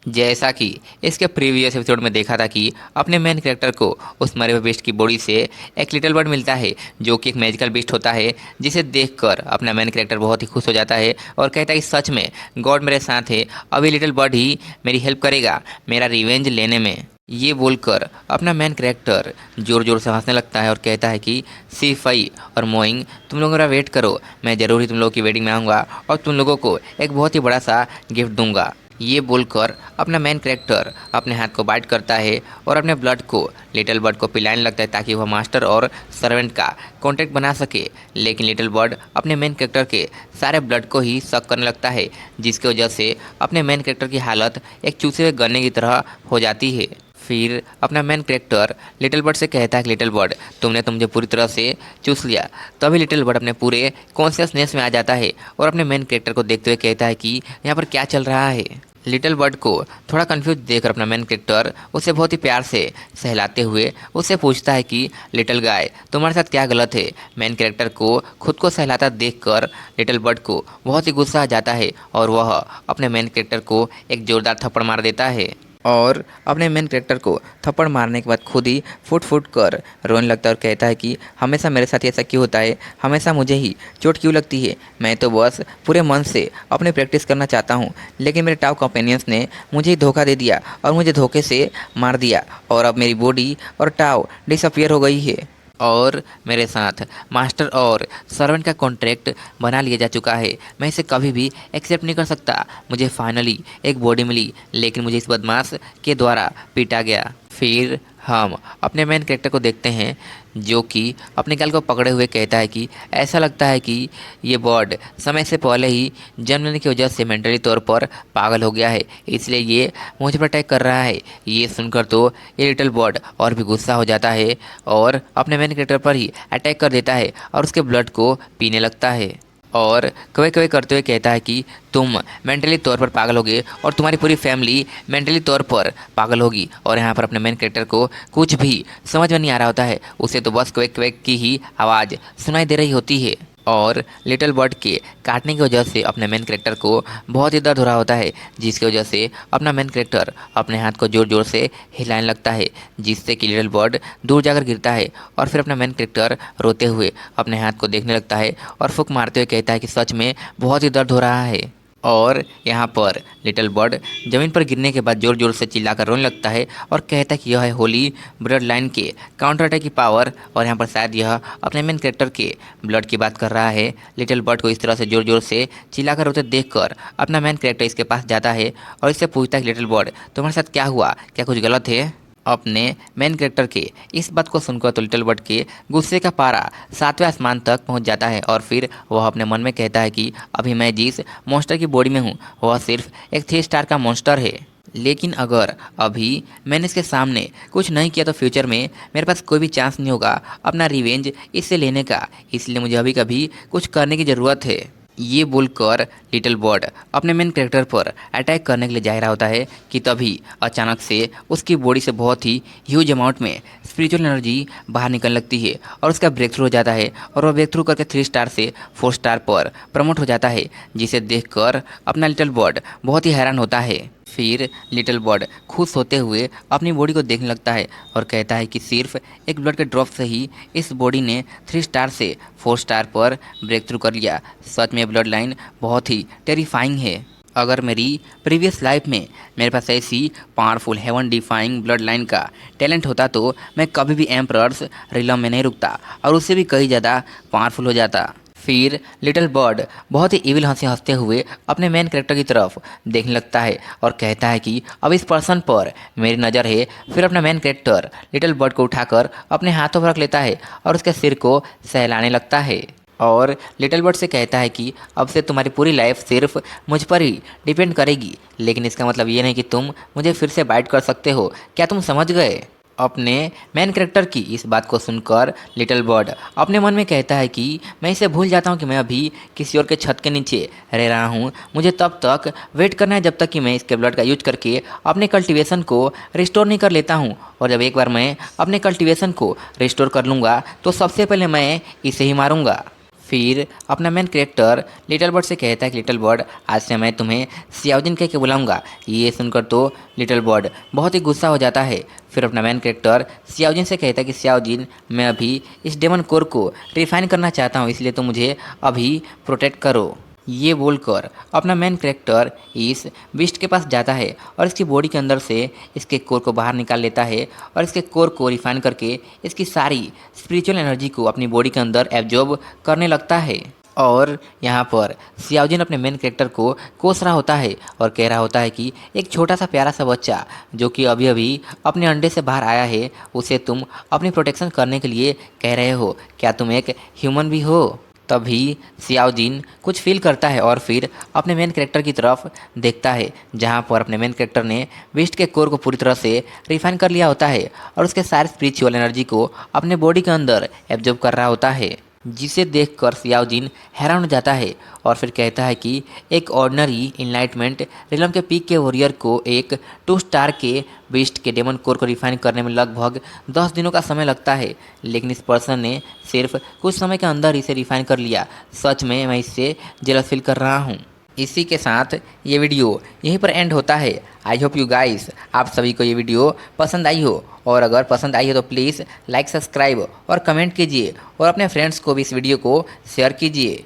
जैसा कि इसके प्रीवियस एपिसोड में देखा था कि अपने मेन कैरेक्टर को उस मरे हुए बीस्ट की बॉडी से एक लिटिल बर्ड मिलता है जो कि एक मैजिकल बीस्ट होता है, जिसे देखकर अपना मेन कैरेक्टर बहुत ही खुश हो जाता है और कहता है कि सच में गॉड मेरे साथ है, अभी लिटिल बर्ड ही मेरी हेल्प करेगा मेरा रिवेंज लेने में। ये बोलकर अपना मेन कैरेक्टर जोर जोर से हंसने लगता है और कहता है कि सी फई और मोइंग, तुम लोग मेरा वेट करो, मैं ज़रूर ही तुम लोगों की वेडिंग में आऊँगा और तुम लोगों को एक बहुत ही बड़ा सा गिफ्ट दूंगा। ये बोलकर अपना मेन कैरेक्टर अपने हाथ को बाइट करता है और अपने ब्लड को लिटिल बर्ड को पिलाने लगता है ताकि वह मास्टर और सर्वेंट का कांटेक्ट बना सके। लेकिन लिटिल बर्ड अपने मेन कैरेक्टर के सारे ब्लड को ही सक करने लगता है, जिसकी वजह से अपने मेन कैरेक्टर की हालत एक चूसे हुए गन्ने की तरह हो जाती है। फिर अपना मेन कैरेक्टर लिटिल बर्ड से कहता है कि लिटिल बर्ड, तुमने तो मुझे पूरी तरह से चूस लिया। तभी लिटिल बर्ड अपने पूरे कॉन्शियसनेस में आ जाता है और अपने मेन कैरेक्टर को देखते हुए कहता है कि यहाँ पर क्या चल रहा है। लिटिल बर्ड को थोड़ा कंफ्यूज देखकर अपना मेन कैरेक्टर उसे बहुत ही प्यार से सहलाते हुए उससे पूछता है कि लिटिल गाय, तुम्हारे साथ क्या गलत है। मेन कैरेक्टर को खुद को सहलाता देखकर लिटिल बर्ड को बहुत ही गुस्सा आ जाता है और वह अपने मेन कैरेक्टर को एक जोरदार थप्पड़ मार देता है और अपने मेन कैरेक्टर को थप्पड़ मारने के बाद खुद ही फुट फुट कर रोने लगता है और कहता है कि हमेशा मेरे साथ ऐसा क्यों होता है, हमेशा मुझे ही चोट क्यों लगती है। मैं तो बस पूरे मन से अपनी प्रैक्टिस करना चाहता हूँ, लेकिन मेरे टाउ कंपेनियंस ने मुझे ही धोखा दे दिया और मुझे धोखे से मार दिया और अब मेरी बॉडी और टाउ डिसअपियर हो गई है और मेरे साथ मास्टर और सर्वेंट का कॉन्ट्रैक्ट बना लिया जा चुका है। मैं इसे कभी भी एक्सेप्ट नहीं कर सकता। मुझे फाइनली एक बॉडी मिली, लेकिन मुझे इस बदमाश के द्वारा पीटा गया। फिर हम अपने मेन कैरेक्टर को देखते हैं जो कि अपने गाल को पकड़े हुए कहता है कि ऐसा लगता है कि ये बर्ड समय से पहले ही जन्म लेने की वजह से मेंटली तौर पर पागल हो गया है, इसलिए ये मुझ पर अटैक कर रहा है। ये सुनकर तो ये लिटिल बर्ड और भी गुस्सा हो जाता है और अपने मेन कैरेक्टर पर ही अटैक कर देता है और उसके ब्लड को पीने लगता है और कवे कवे करते हुए कहता है कि तुम मेंटली तौर पर पागल होगे और तुम्हारी पूरी फैमिली मेंटली तौर पर पागल होगी। और यहाँ पर अपने मेन कैरेक्टर को कुछ भी समझ में नहीं आ रहा होता है, उसे तो बस क्वेक क्वेक की ही आवाज़ सुनाई दे रही होती है और लिटिल बर्ड के काटने की वजह से अपने मेन कैरेक्टर को बहुत ही दर्द हो रहा होता है, जिसकी वजह से अपना मेन कैरेक्टर अपने हाथ को जोर जोर से हिलाने लगता है, जिससे कि लिटिल बर्ड दूर जाकर गिरता है और फिर अपना मेन कैरेक्टर रोते हुए अपने हाथ को देखने लगता है और फूंक मारते हुए कहता है कि सच में बहुत ही दर्द हो रहा है। और यहाँ पर लिटिल बर्ड ज़मीन पर गिरने के बाद जोर जोर से चिल्लाकर रोने लगता है और कहता है कि यह है होली ब्लड लाइन के काउंटर अटैक की पावर। और यहाँ पर शायद यह अपने मेन कैरेक्टर के ब्लड की बात कर रहा है। लिटिल बर्ड को इस तरह से जोर जोर से चिल्लाकर रोते देखकर अपना मेन कैरेक्टर इसके पास जाता है और इससे पूछता है कि लिटिल बर्ड, तुम्हारे साथ क्या हुआ, क्या कुछ गलत है। अपने मेन कैरेक्टर के इस बात को सुनकर तो लिटिल बर्ड के गुस्से का पारा 7वें आसमान तक पहुंच जाता है और फिर वह अपने मन में कहता है कि अभी मैं जिस मॉन्स्टर की बॉडी में हूं वह सिर्फ एक 3 स्टार का मॉन्स्टर है, लेकिन अगर अभी मैंने इसके सामने कुछ नहीं किया तो फ्यूचर में मेरे पास कोई भी चांस नहीं होगा अपना रिवेंज इससे लेने का, इसलिए मुझे अभी कभी कुछ करने की ज़रूरत है। ये बोलकर लिटिल बर्ड अपने मेन कैरेक्टर पर अटैक करने के लिए जा रहा होता है कि तभी अचानक से उसकी बॉडी से बहुत ही ह्यूज अमाउंट में स्पिरिचुअल एनर्जी बाहर निकलने लगती है और उसका ब्रेक थ्रू हो जाता है और वह ब्रेक थ्रू करके 3 स्टार से 4 स्टार पर प्रमोट हो जाता है, जिसे देखकर अपना लिटिल बर्ड बहुत ही हैरान होता है। फिर लिटिल बर्ड खुश होते हुए अपनी बॉडी को देखने लगता है और कहता है कि सिर्फ एक ब्लड के ड्रॉप से ही इस बॉडी ने 3 स्टार से 4 स्टार पर ब्रेक थ्रू कर लिया। सच में ब्लड लाइन बहुत ही टेरिफाइंग है। अगर मेरी प्रीवियस लाइफ में मेरे पास ऐसी powerful heaven defying bloodline का टैलेंट होता तो मैं कभी भी एम्परर्स रिलम में नहीं रुकता और उससे भी कई ज़्यादा पावरफुल हो जाता। फिर लिटिल बर्ड बहुत ही इविल हंसी हंसते हुए अपने मेन कैरेक्टर की तरफ देखने लगता है और कहता है कि अब इस पर्सन पर मेरी नज़र है। फिर अपना मेन कैरेक्टर लिटिल बर्ड को उठाकर अपने हाथों पर रख लेता है और उसके सिर को सहलाने लगता है और लिटिल बर्ड से कहता है कि अब से तुम्हारी पूरी लाइफ सिर्फ मुझ पर ही डिपेंड करेगी, लेकिन इसका मतलब ये नहीं कि तुम मुझे फिर से बाइट कर सकते हो। क्या तुम समझ गए। अपने मेन कैरेक्टर की इस बात को सुनकर लिटिल बर्ड अपने मन में कहता है कि मैं इसे भूल जाता हूँ कि मैं अभी किसी और के छत के नीचे रह रहा हूँ। मुझे तब तक वेट करना है जब तक कि मैं इसके ब्लड का यूज करके अपने कल्टीवेशन को रिस्टोर नहीं कर लेता हूँ, और जब एक बार मैं अपने कल्टीवेशन को रिस्टोर कर लूँगा तो सबसे पहले मैं इसे ही मारूँगा। फिर अपना मेन कैरेक्टर लिटिल बर्ड से कहता है कि लिटिल बर्ड, आज से मैं तुम्हें सियाओजिन कह के बुलाऊंगा। ये सुनकर तो लिटिल बर्ड बहुत ही गुस्सा हो जाता है। फिर अपना मेन कैरेक्टर सियाओजिन से कहता है कि सियाओजिन, मैं अभी इस डेमन कोर को रिफाइन करना चाहता हूँ, इसलिए तुम मुझे अभी प्रोटेक्ट करो। ये बोलकर अपना मेन कैरेक्टर इस बीस्ट के पास जाता है और इसकी बॉडी के अंदर से इसके कोर को बाहर निकाल लेता है और इसके कोर को रिफाइन करके इसकी सारी स्पिरिचुअल एनर्जी को अपनी बॉडी के अंदर एब्जॉर्ब करने लगता है। और यहाँ पर सियाओजिन अपने मेन कैरेक्टर को कोस रहा होता है और कह रहा होता है कि एक छोटा सा प्यारा सा बच्चा जो कि अभी अभी अपने अंडे से बाहर आया है, उसे तुम अपनी प्रोटेक्शन करने के लिए कह रहे हो, क्या तुम एक ह्यूमन भी हो? तभी सियाओजिन कुछ फील करता है और फिर अपने मेन कैरेक्टर की तरफ देखता है, जहाँ पर अपने मेन कैरेक्टर ने बीस्ट के कोर को पूरी तरह से रिफाइन कर लिया होता है और उसके सारे स्पिरिचुअल एनर्जी को अपने बॉडी के अंदर एब्जॉर्ब कर रहा होता है, जिसे देखकर सियाओजिन हैरान हो जाता है और फिर कहता है कि एक ऑर्डिनरी इनलाइटमेंट रिलम के पीक के वॉरियर को एक 2 स्टार के बीस्ट के डेमन कोर को रिफाइन करने में लगभग 10 दिनों का समय लगता है, लेकिन इस पर्सन ने सिर्फ कुछ समय के अंदर इसे रिफाइन कर लिया। सच में मैं इससे जेलस फील कर रहा हूँ। इसी के साथ ये वीडियो यहीं पर एंड होता है। आई होप यू गाइस, आप सभी को ये वीडियो पसंद आई हो, और अगर पसंद आई हो तो प्लीज़ लाइक, सब्सक्राइब और कमेंट कीजिए और अपने फ्रेंड्स को भी इस वीडियो को शेयर कीजिए।